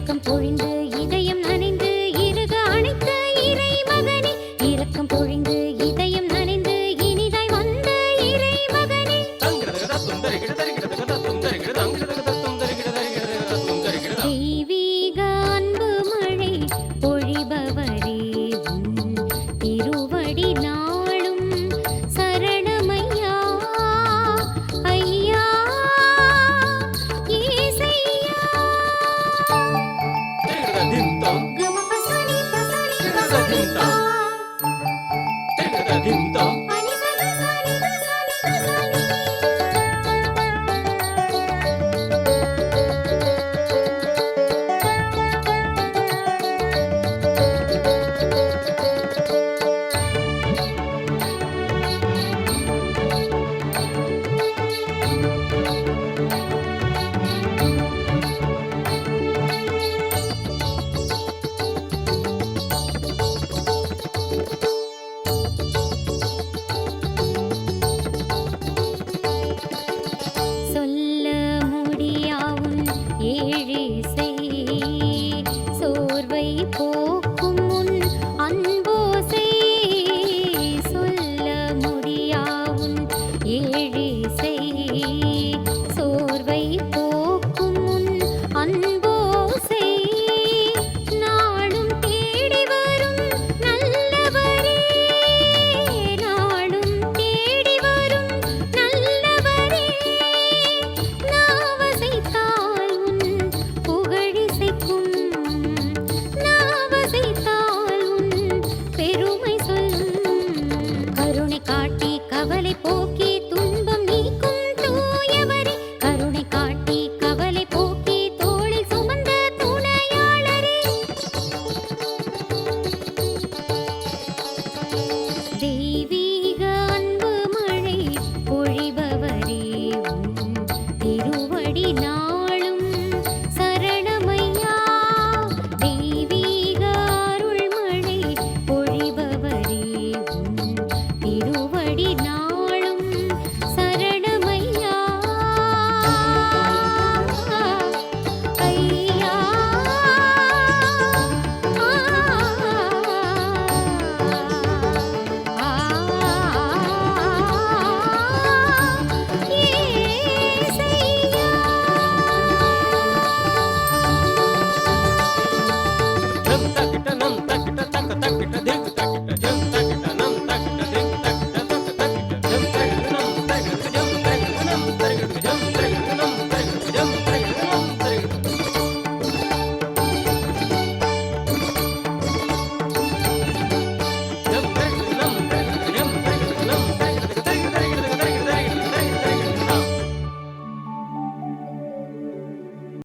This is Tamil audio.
இரக்கம் பொழிந்து இதயம் நனைந்து இருக அணைத்த இறை மகனே, இரக்கம் பொழிந்து இதயம் நனைந்து இனிதாய் வந்த இறை மகனே. தெய்வீக அன்பு மழை பொழிபவரே, உன் திருவடி நாளும் சரணமையா. ஐயா ஏசையா. கமபசனி பசனி பசனி பா. பனி சனி சனி சனி சனி. சொல்ல முடியாவும் ஏழிசை சோர்வை போக்கும் உன் அன்போசை. சொல்ல முடியாவும் ஏழிசை சோர்வை போக்கும் உன் அன்போசை. நாளும் தேடி வரும் நல்லவரே, நாளும் தேடி வரும் நல்லவரே. நாவசைத்தால் உன் புகழிசைக்கும், நாவசைத்தால் உன் பெருமை சொல்லும். கருணை காட்டி கவலை போக்கி துன்பம் நீக்கும் தூயவரே, கருணை காட்டி கவலை போக்கி தோளில் சுமந்த துணையாளரே. தெய்வீக அன்பு மழை பொழிபவரே, உன் திருவடி நான்